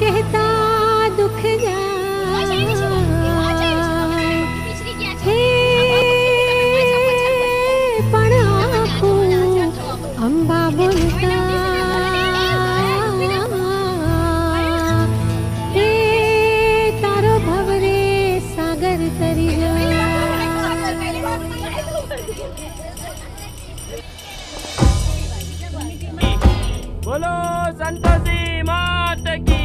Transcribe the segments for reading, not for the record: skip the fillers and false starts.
કહેતા દુઃખ જાય હે પણ આખું અંબા બોલતા હે તારો ભવરે સાગર તરી જાય બોલો સંતોષી માત કી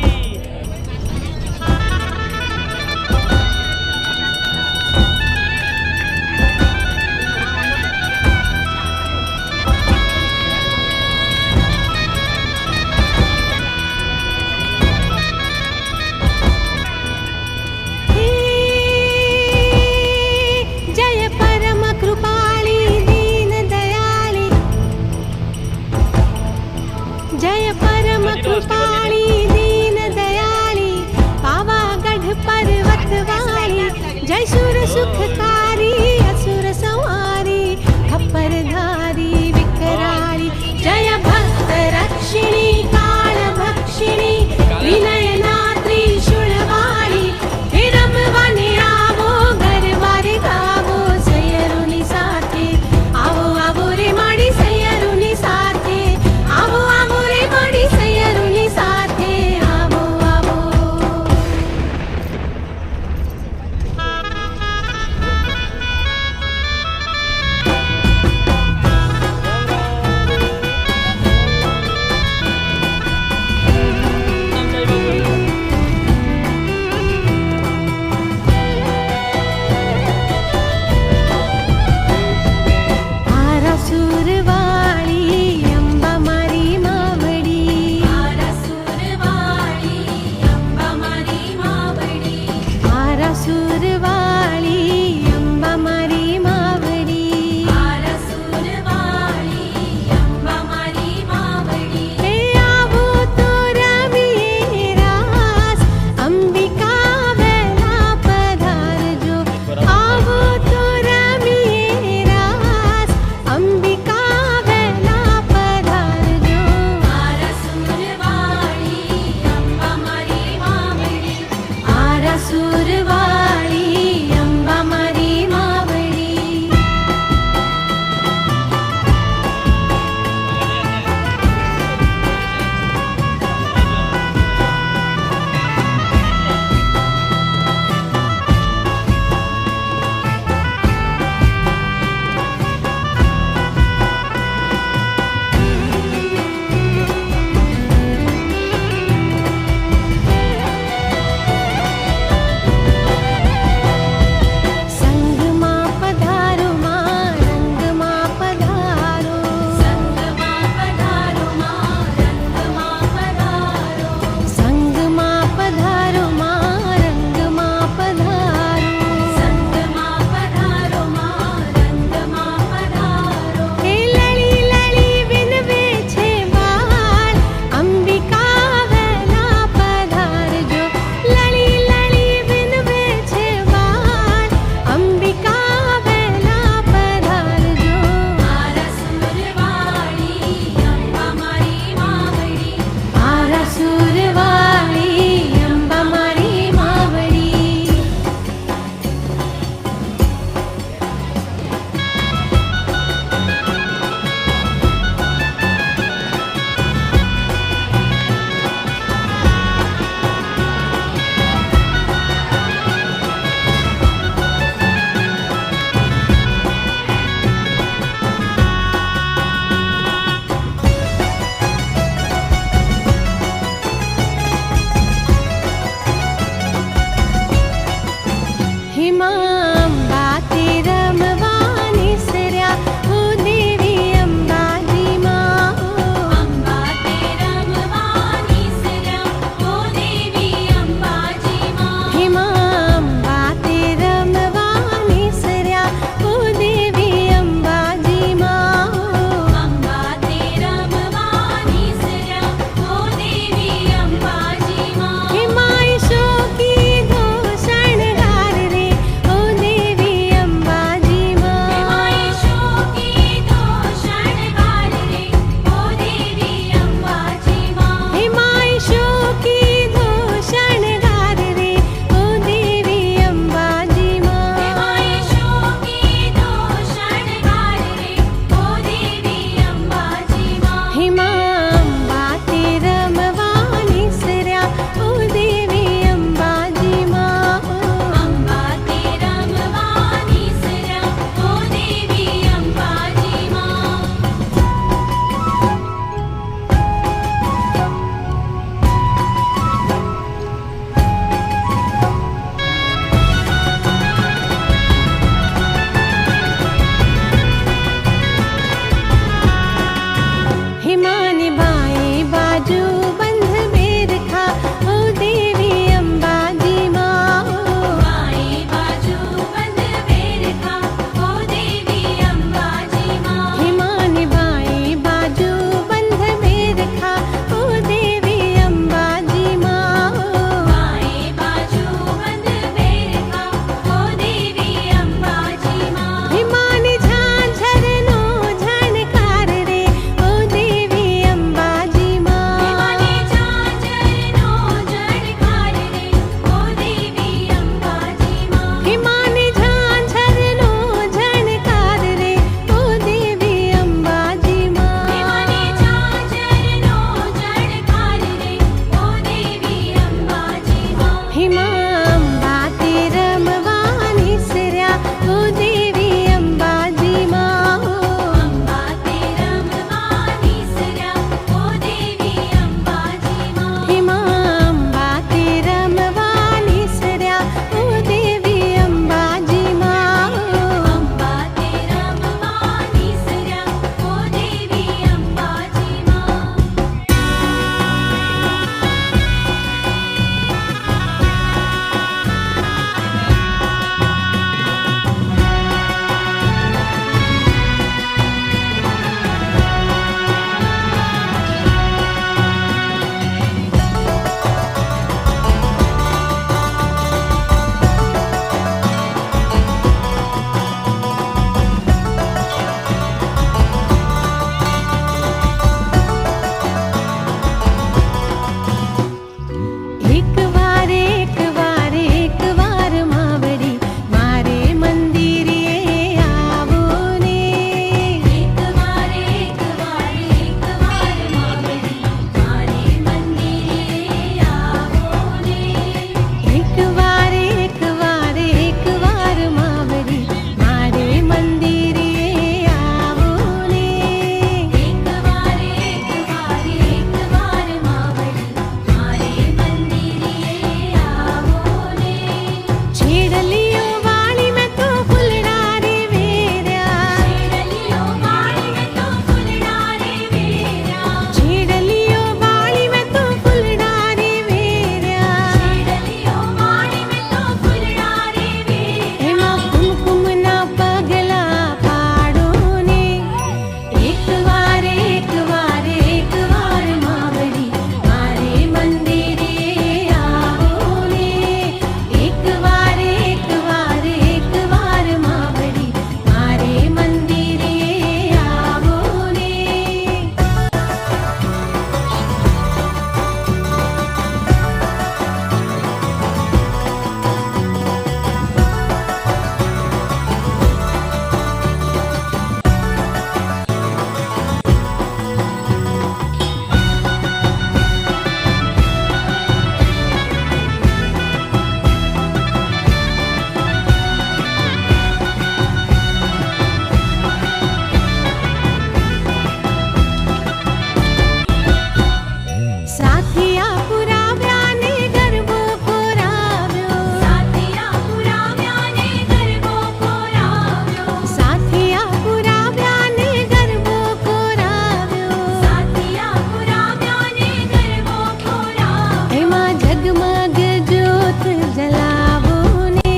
जगमग ज्योत जलावो ने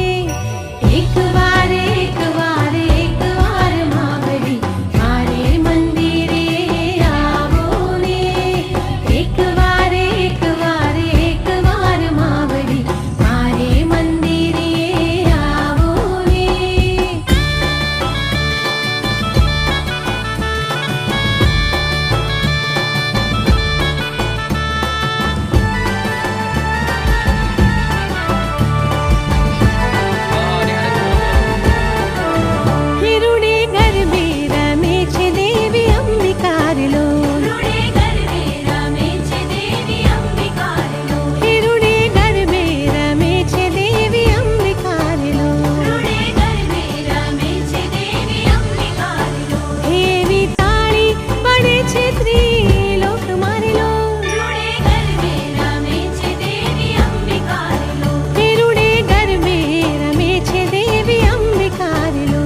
एक बार मावड़ी मारे मंदिरे आवो ने एक बार मावड़ी मारे मंदिरे आवो ने हिरुडे घर में रमे छे देवी अंबिकार लो हिरुडे घर में रमे छे देवी अंबिकार लो हिरुडे घर में रमे छे देवी अंबिकार लो हिरुडे घर में रमे छे देवी अंबिकार लो हेवी ताળી પડે છે ત્રિલોક મારી લો हिरुडे घर में रमे छे देवी अंबिकार लो हिरुडे घर में रमे छे देवी अंबिकार लो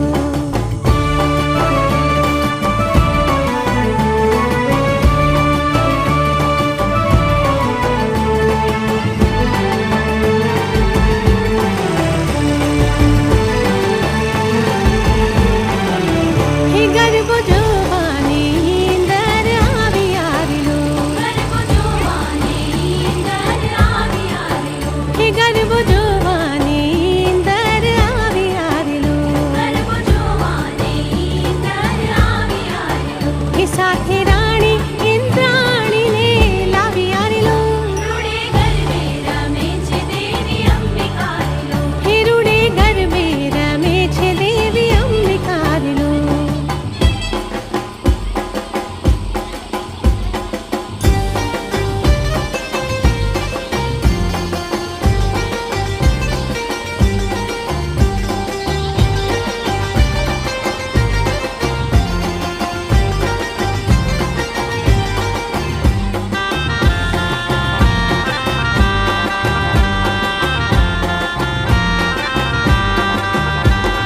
हे गरबो जोवानी इंदर आवी आविलो गरबो जोवानी इंदर आवी आविलो हे गरबो जोवानी इंदर आवी आविलो गरबो जोवानी इंदर आवी आविलो हे साथे राणी इंद्राणी ने लावी आविलो हिरुडे घर में रमे छे देवी अंबिकार लो हिरुडे घर में रमे छे देवी अंबिकार लो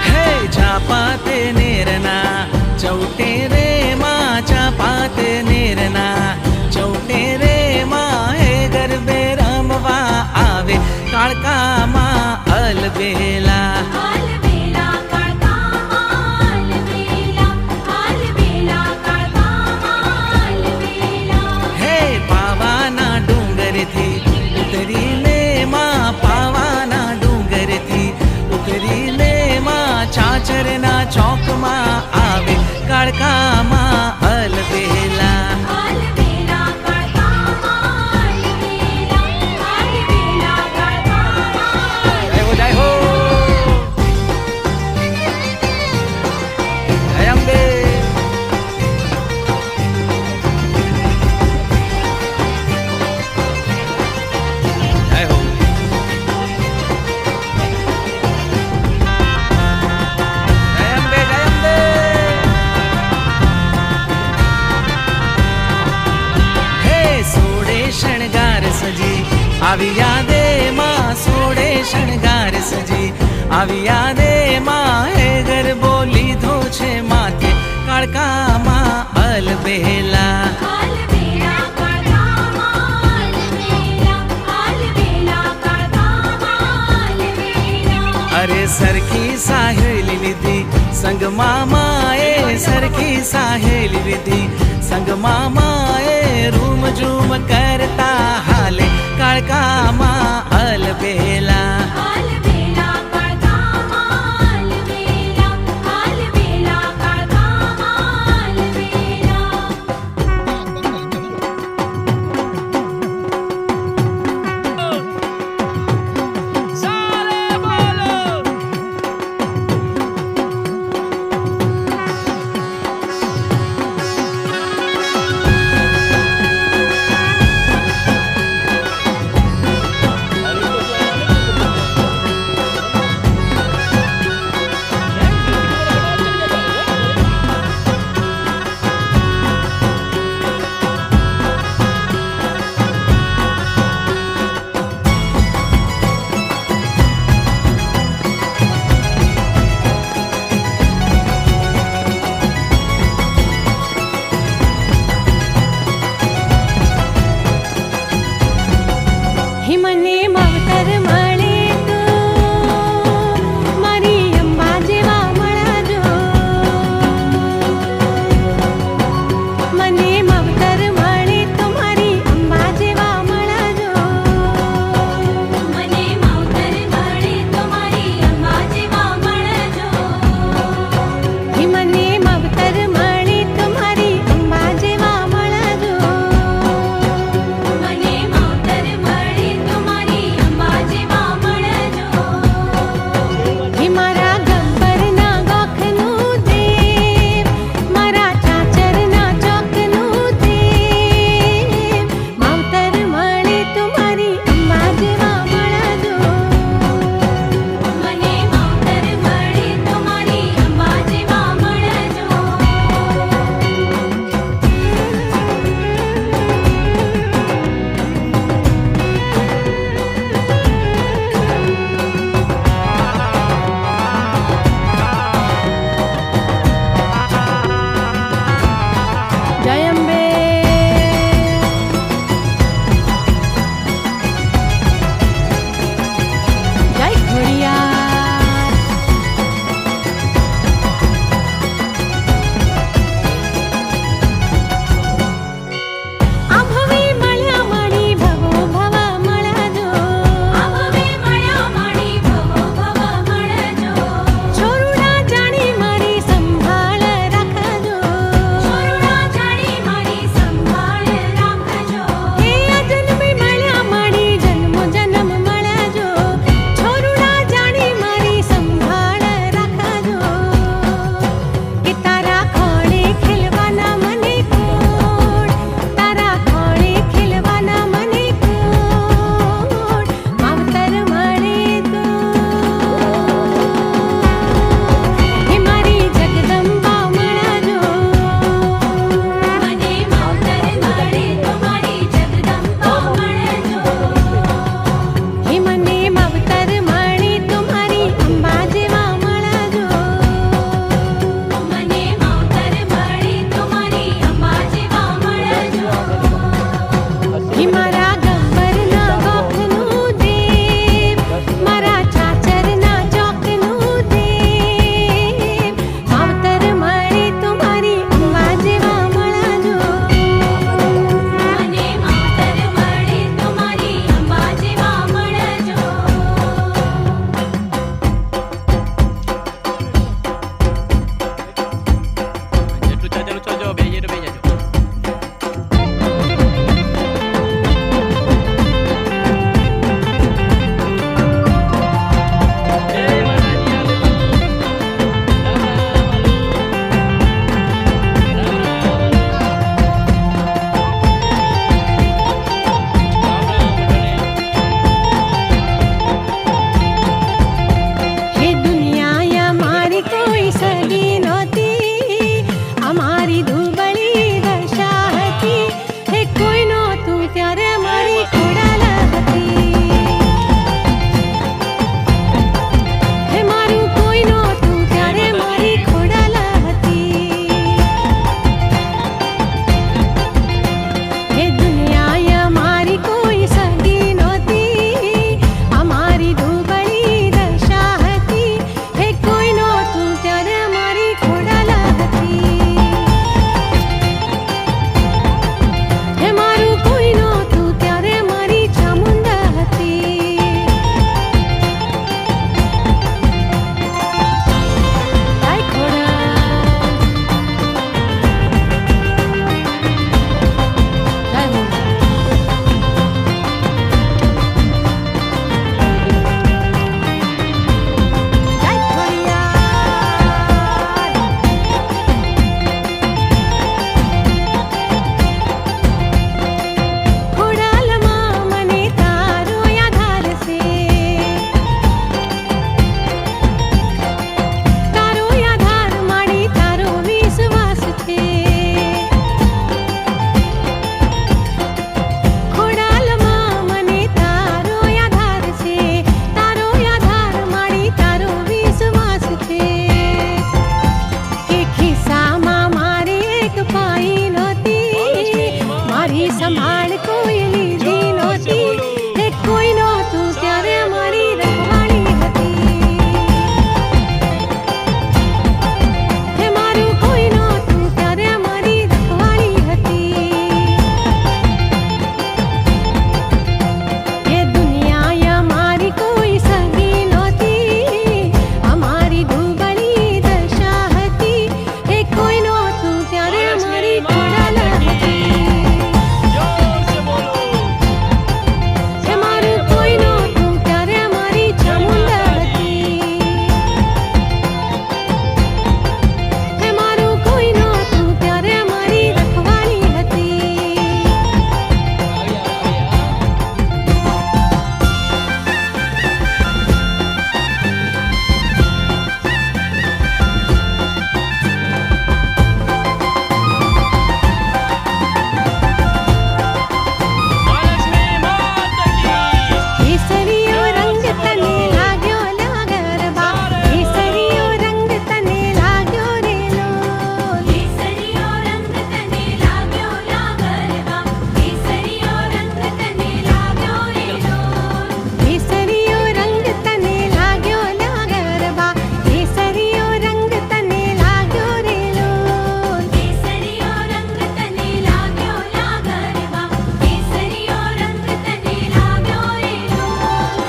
हे चापाते नेरना चौटे रे माँ चापाते नेरना चौटे रे माँ हे गरबे रमवा आवे काळका माँ अलबेला अलबेला काळका अलबेला अलबेला काळका अलबेला हे पावाना डूंगर थी उतरी ले माँ पावाना डूंगर थी उतरी ले माँ चाचरना चौक माँ आवे काळका माँ अलबेला अलबेला काळका अलबेला अलबेला काळका जय हो जय अंबे जय हो जय अंबे जय अंबे हे सोडे शणगार सजी આવી યાદે માં સોડે શણગાર સજી આવી યાદે માં હે ગરબો લીધો છે માથે કાળકા માં અલબેલા अलबेला काळका अलबेला अलबेला काळका अलबेला અરે સરખી સાહેલી લીધી સંગ મામાએ સરખી સાહેલી લીધી સંગ મામાએ રૂમ ઝૂમ કરતા હાલે કાળકા માં અલબેલા अलबेला काळका अलबेला अलबेला काळका अलबेला મને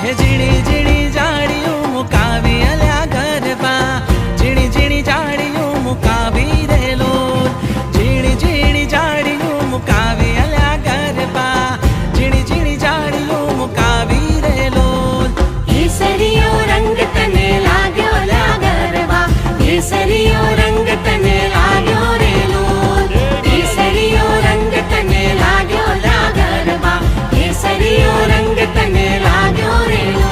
હે ઝીણી ઝીણી જાડિયું મુકાવી અલ્યા ગરબા ઝીણી ઝીણી જાડિયું મુકાવી રે લોલ ઝીણી ઝીણી જાડિયું મુકાવી અલ્યા ગરબા ઝીણી ઝીણી જાડિયું મુકાવી રે લોલ કેસરીયો રંગ તને લાગ્યો લા ગરબા કેસરીયો રંગ તને લાગ્યો રે લોલ કેસરીયો રંગ તને લાગ્યો લા ગરબા કેસરીયો રંગ તને લાગ્યો રે લોલ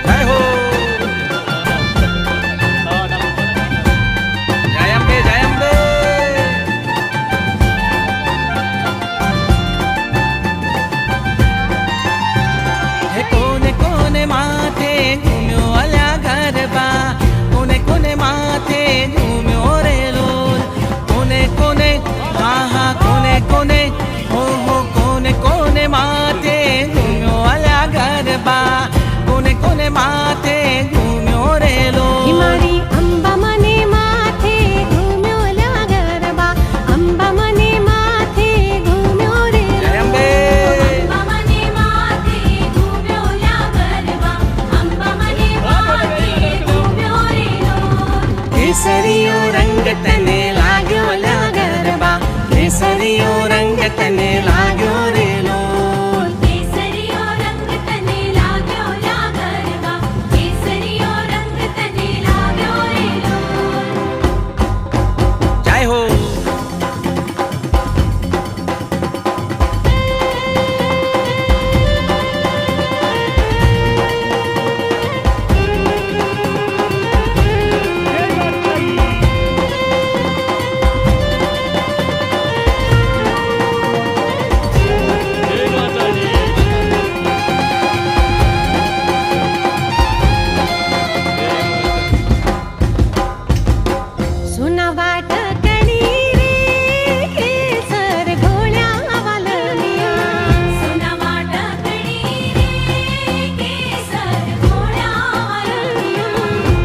જય હો જય અંબે જય અંબે હે કોને કોને માથે ઘૂમ્યો અલ્યા ગરબા કોને કોને માથે ઘૂમ્યો રે લોલ કોને કોને હા હા કોને કોને હો હો કોને કોને માથે ઘૂમ્યો અલ્યા ગરબા કોને કોને માથે ઘૂમ્યો રે લોલ મારી અંબા મને માથે ઘૂમ્યો લા ગરબા અંબા મને માથે ઘૂમ્યો રે જય અંબે અંબા મને માથે ઘૂમ્યો લા ગરબા અંબા મને માથે ઘૂમ્યો રે કેસરીયો રંગ તને લાગ્યો લા ગરબા કેસરીયો રંગ તને લાગ્યો રે લોલ કેસરીયો રંગ તને લાગ્યો લા ગરબા કેસરીયો રંગ તને લાગ્યો રે લોલ જય હો सुना वाट कणी रे केसर घोड्या वालमिया सुना वाट कणी रे केसर घोड्या वालमिया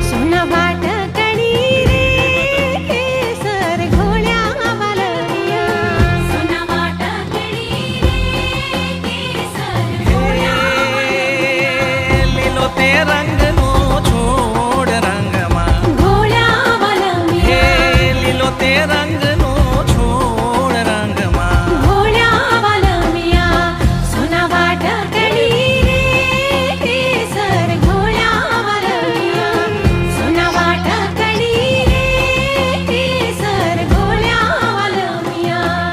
सुना वाट कणी रे केसर घोड्या वालमिया सुना वाट कणी रे केसर घोड्या લીલો તે રંગનો છોડ રંગમાં ઘોડ્યા વાલમિયા હે લીલો તે રંગનો છોડ રંગમાં ઘોડ્યા વાલમિયા સોના વાટ કણી રે કેસર ઘોડ્યા વાલમિયા સોના વાટ કણી રે કેસર ઘોડ્યા વાલમિયા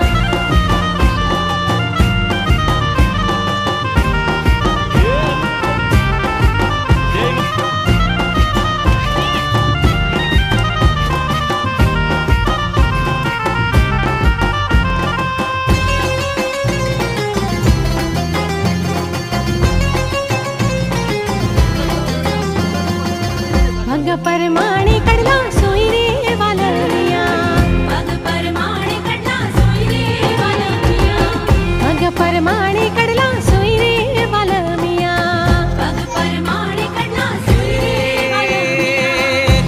પગ પર માણી કડલા સોઈ રે વાલમિયા પગ પર માણી કડલા સોઈ રે વાલમિયા પગ પર માણી કડલા સોઈ રે વાલમિયા પગ પર માણી કડલા સોઈ રે વાલમિયા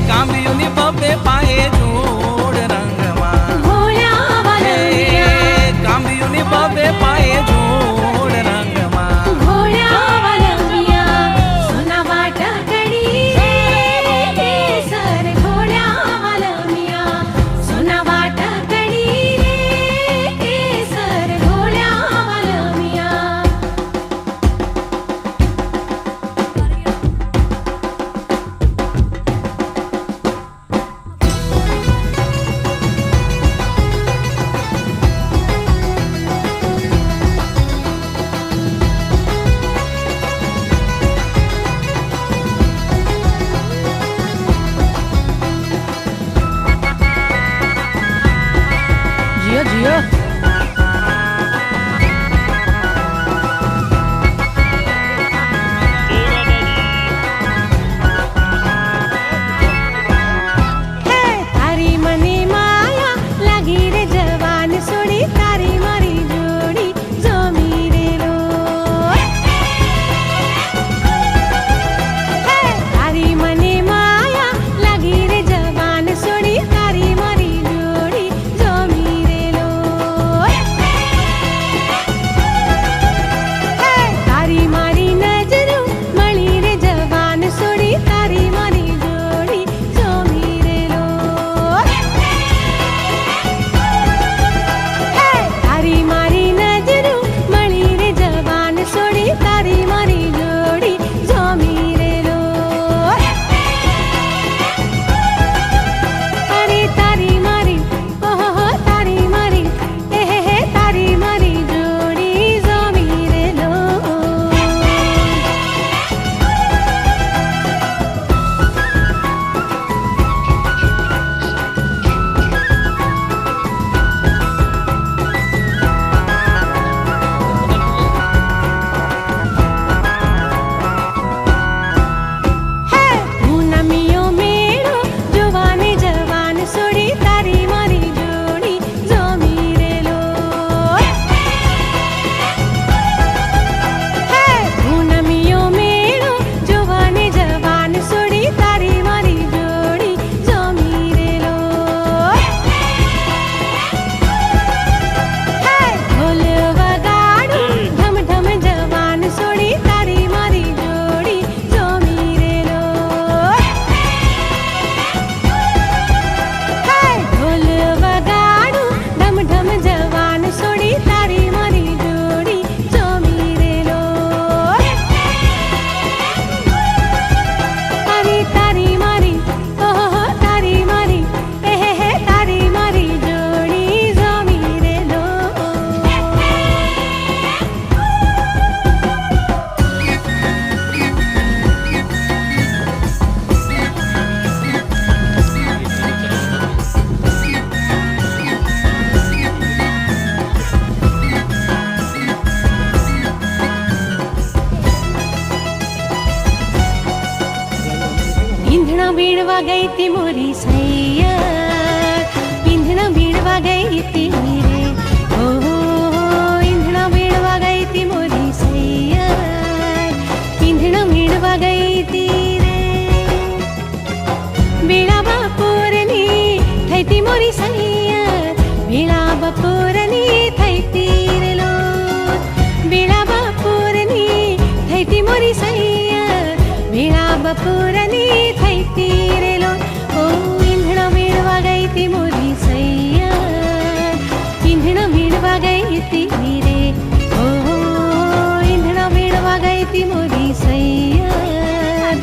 કાંબિયુની બબે પાયે જોડ રંગમાં ઘોડ્યા વાલમિયા કાંબિયુની બબે પાયે જોડ રંગમાં ઘોડ્યા વાલમિયા સોના વાટ કણી રે કેસર ઘોડ્યા ઈંધણા વીણવા ગઈ તી મોરી સૈયર, ઈંધણા વીણવા ગઈ તી રે, ઓ ઈંધણા વીણવા ગઈ તી મોરી સૈયર, ઈંધણા વીણવા ગઈ તી રે. વેળા બપોરની થઈ તી મોરી સૈયર, વેળા બપોરની થઈ તી રે લો, વેળા બપોરની થઈ તી મોરી સૈયર, વેળા બપોરની થઈ તી રે લો. ઓ ઈંધણા વીણવા ગઈ તી મોરી સૈયર, ઈંધણા વીણવા ગઈ તી રે, ઓ ઈંધણા વીણવા ગઈ તી મોરી સૈયર,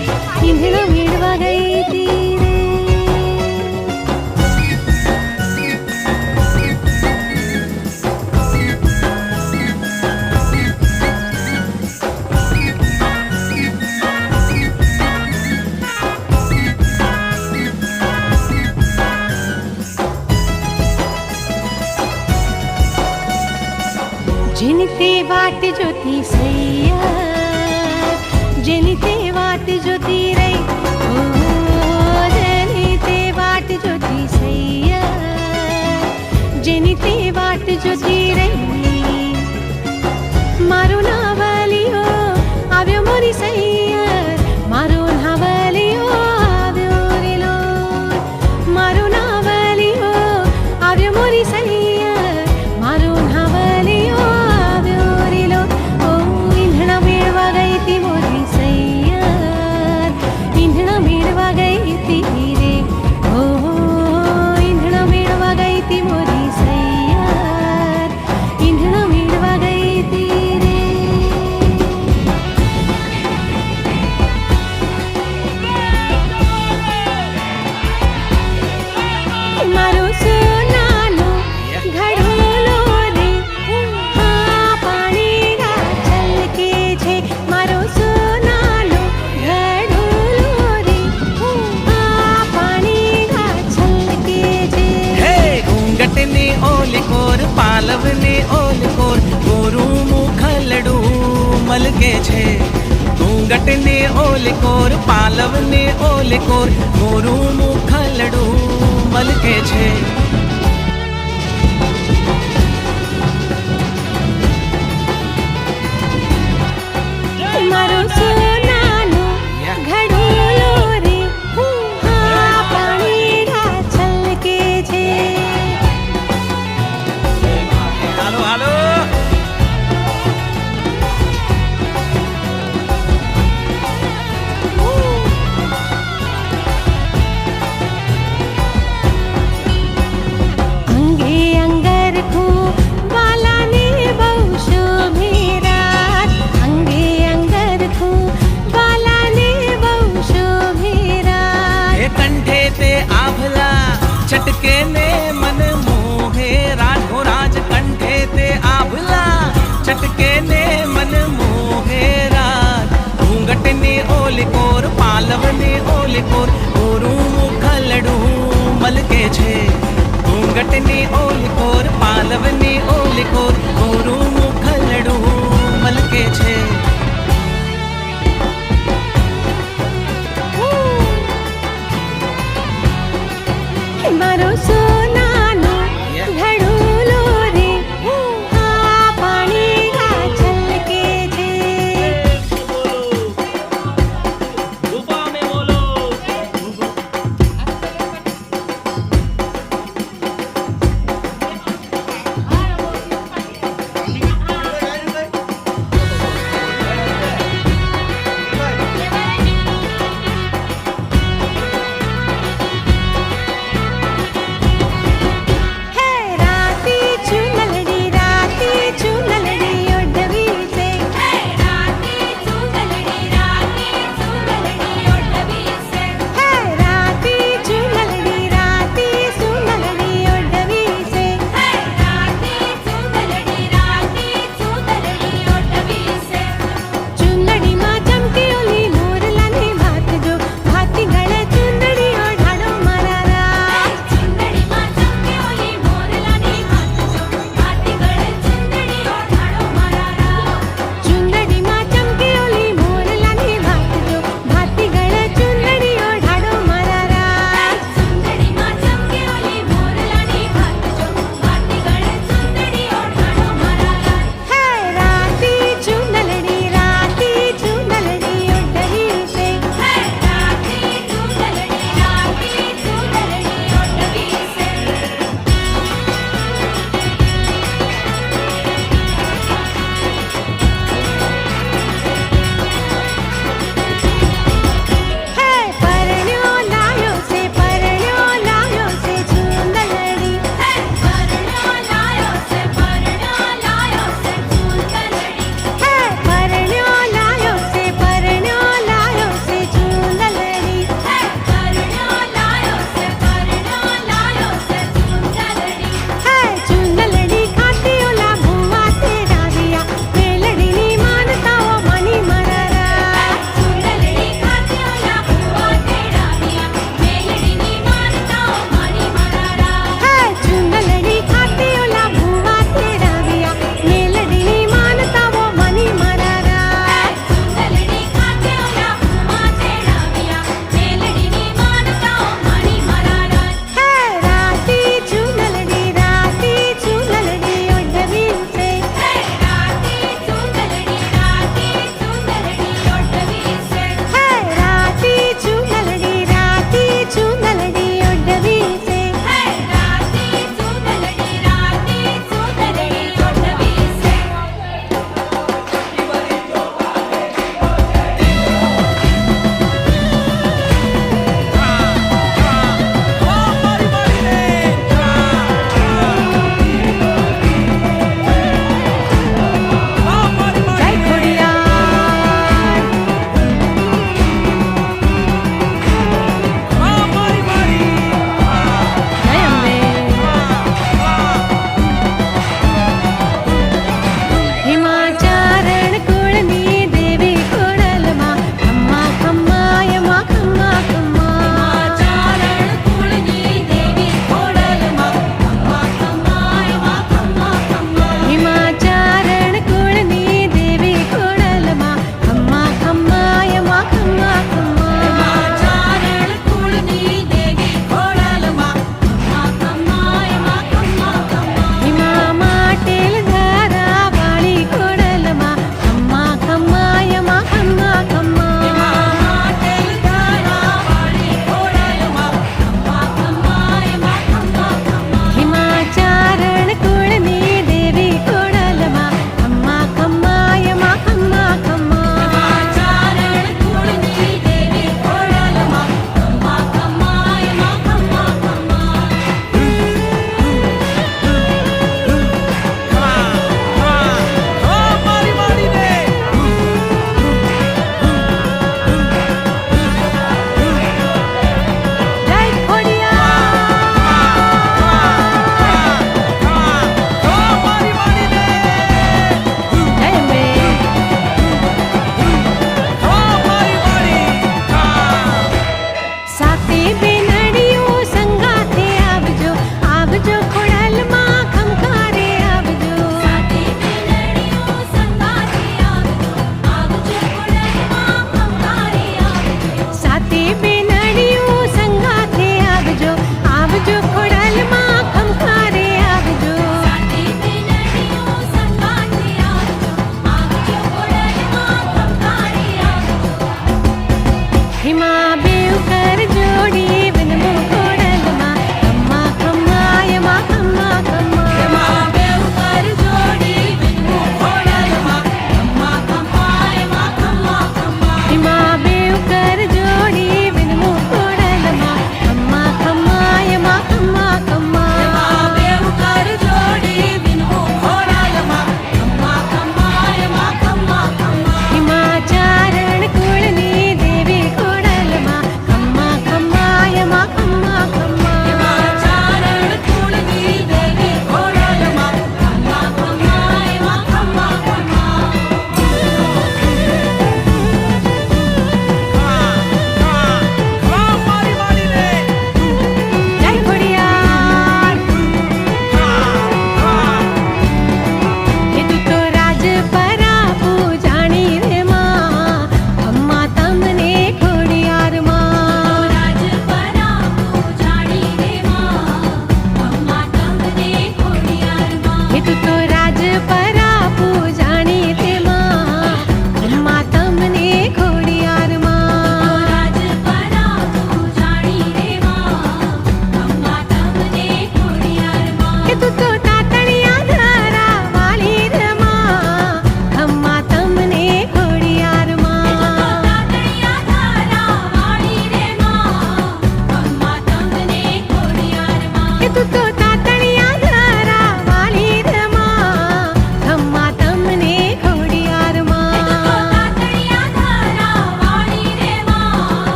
ઈંધણા વીણવા ગઈ તી રે. જેની તે વાટ જોતી સૈયર, જેની તે વાટ જોતી રહી, ઓ જેની તે વાટ જોતી સૈયર, જેની તે વાટ જોતી રહી. મારો નાવલિયો આવ્યો મોરી સૈયર, મારો નાવલિયો આવ્યો રે લો, મારો નાવલિયો આવ્યો મોરી સૈયર, મારો નાવલિયો આવ્યો રે લો. ઓ ઈંધણા વીણવા ગઈ તી મોરી સૈયર, ઈંધણા વીણવા ગઈ તી રે, ઓ ઈંધણા વીણવા ગઈ તી મોરી સૈયર, ઈંધણા વીણવા ગઈ તી રે. મારો સોનાનો ઘડોલો રે, હા પાણી ગા છલકે છે, મારો સોનાનો ઘડોલો રે, હા પાણી ગા છલકે છે. હે ઘૂંઘટની ઓલી કોર પાલવની ઓલી કોર ગોરું મુખલડું મલકે છે. ઘૂંઘટની ઓલી કોર પાલવની ઓલી કોર ગોરું મુખલડું મલકે છે. મારો સોનાનો ઘડોલો રે, હા પાણી ગા છલકે છે. હાલો હાલો અંગે અંગરખું વાલાને બહુ શોભે રાત, અંગે અંગરખું વાલાને બહુ શોભે રાત. એ કંઠે તે આભલા ચટકે ને મન મોહે, રાઠો રાજ કંઠે તે આભલા ચટકે ને મન મોહે રાત. ઘૂંઘટની ઓલી કોર પાલવની ઓલી કોર ગોરું મુખલડું મલકે છે. ઘૂંઘટની ઓલી કોર પાલવની ઓલી કોર ગોરું મુખલડું મલકે છે. મારો સોનાનો ઘડોલો રે, હા પાણી ગા છલકે છે.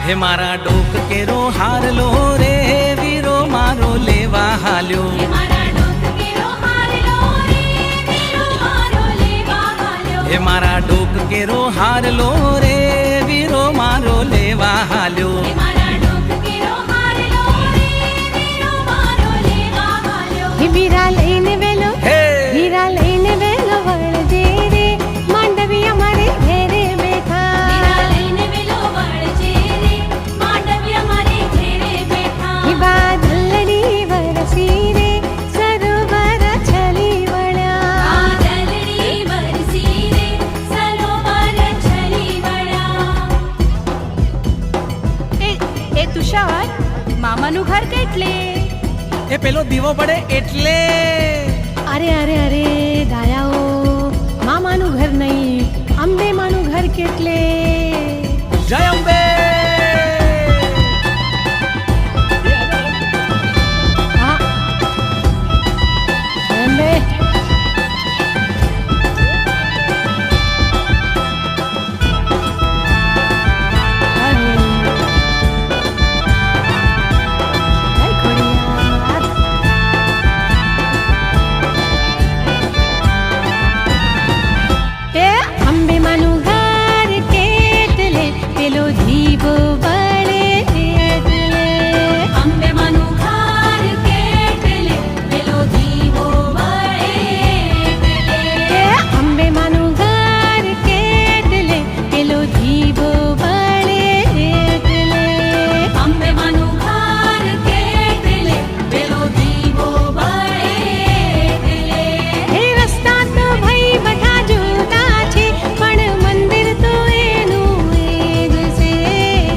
હે મારા ડોક કેરો હારલો રે વીરો મારો લેવા હાલ્યો. હે મારા ડોક કેરો હારલો રે વીરો મારો લેવા હાલ્યો. હે મારા ડોક કેરો હારલો રે વીરો મારો લેવા હાલ્યો. હે મારા ડોક કેરો હારલો રે વીરો મારો લેવા હાલ્યો. હે વીરા લઈને વેલો હે વીરા લઈને વેલો વળજે રે માંડવી અમારે ઘેરે બેઠા. વીરા લઈને વેલો વળજે રે માંડવી અમારે ઘેરે બેઠા. હે બાદલડી વરસી રે સરોવર છલી વળ્યા. બાદલડી વરસી રે સરોવર છલી વળ્યા. એ તુષાર મામાનું ઘર કેટલે? એ પેલો દીવો પડે એટલે. અરે અરે અરે ડાયાઓ મામાનું ઘર નહીં અંબે માનું ઘર કેટલે? જય અંબે. હા અંબે. અંબે માનું ઘર કેટલે પેલો દીવો બળે એટલે. અંબે માનું ઘર કેટલે પેલો દીવો બળે એટલે. અંબે માનું ઘર કેટલે પેલો દીવો બળે એટલે. અંબે માનું ઘર કેટલે પેલો દીવો બળે એટલે. હે રસ્તા તો ભાઈ બધા જુદા છે પણ મંદિર તો એનું એ જ છે.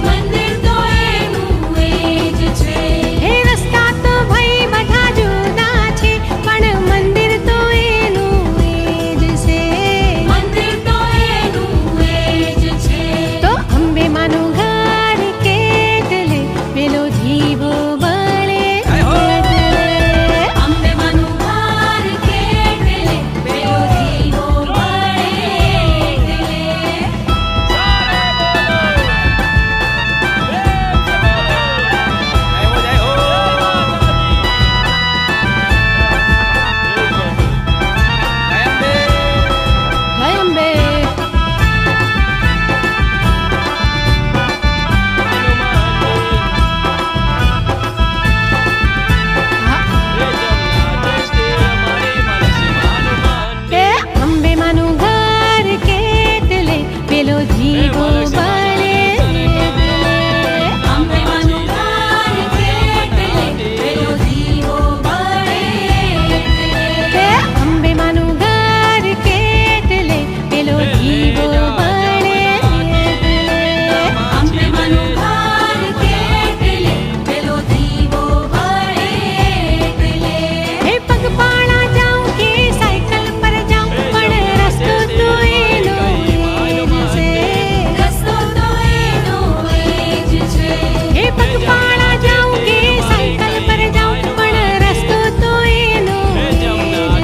મંદિર તો એનું એ જ છે. હે રસ્તા તો ભાઈ બધા જુદા છે પણ મંદિર તો એનું એ જ છે. મંદિર તો એનું એ જ છે. તો અંબે માનું ઘર કેટલે પેલો દીવો બળે એટલે. અંબે માનું ઘર કેટલે પેલો દીવો બળે એટલે. જય અંબે. એ અંબે માનું ઘર કેટલે પેલો દીવો બળે એટલે. અંબે માનું ઘર કેટલે પેલો દીવો બળે એટલે. અંબે માનું ઘર કેટલે પેલો દીવો બળે એટલે. અંબે માનું ઘર કેટલે પેલો દીવો બળે એટલે. હે પગપાળા જાઉં કે સાયકલ પર જાઉં પણ રસ્તો તો એનો એ જ છે. રસ્તો તો એનો એ જ છે. હે પગપાળા જાઉં કે સાયકલ પર જાઉં પણ રસ્તો તો એનો એ જ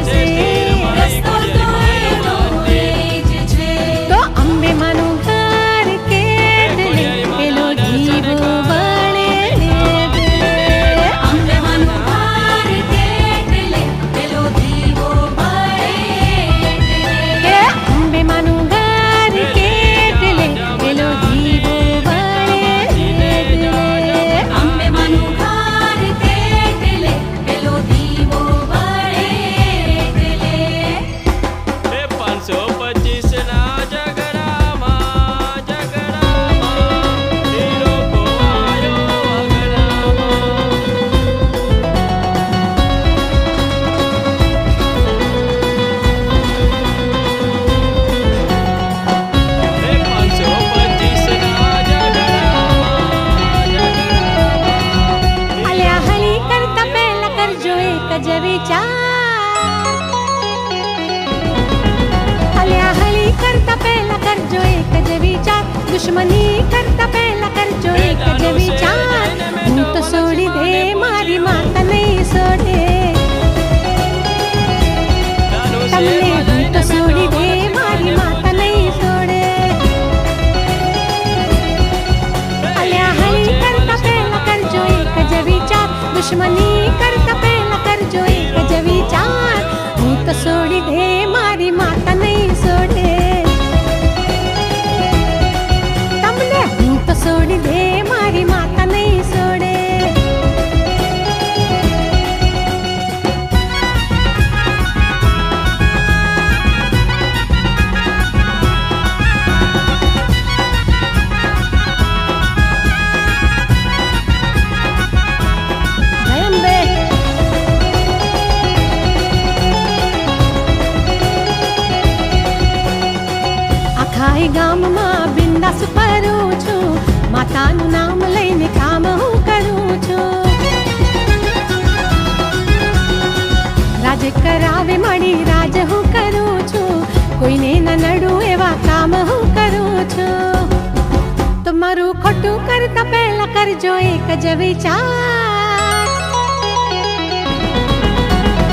છે. રસ્તો તો એનો એ જ છે. તો અંબે માનું ઘર કેટલે પેલો દીવો બળે એટલે. અંબે માનું ઘર કેટલે પેલો દીવો બળે એટલે. અંબે માનું ઘર કેટલે પેલો દીવો બળે એટલે. અંબે માનું ઘર કેટલે પેલો દીવો બળે એટલે. 525 ના ઝઘડામાં હીરો ખોવાયો અગડામાં. 525 ના ઝઘડામાં અલ્યા હળી કરતા પહેલા કરજો એક જ વિચાર. અલ્યા હળી કરતા પહેલા કરજો એક જ વિચાર. દુશ્મની કરતા પહેલા કરજો એક જ વિચાર. હું તો છોડી દે મારી માતા નહીં છોડે. તમને હું તો છોડી દે મારી માતા નહીં છોડે. અલ્યા દુશ્મની કરતા પહેલા કરજો એક જ વિચાર હું તો છોડી દે મારી માતા નહીં છોડે તમને હું તો છોડી દે મારી માતા નહીં છોડે આખાય ગામમાં બિંદાસ ફરું છું માતાનું નામ લઈને કામ હું કરું છું રાજ કરાવે મળી રાજ હું કરું છું કોઈને ન નડું એવા કામ હું કરું છું તમારું ખોટું કરતા પહેલા કરજો એક જ વિચાર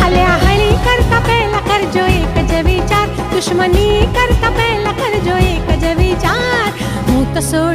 અલ્યા હળી કરતા પહેલા કરજો એક જ વિચાર દુશ્મની કરતા પહેલા કરજો એક જ વિચાર હું તો છોડી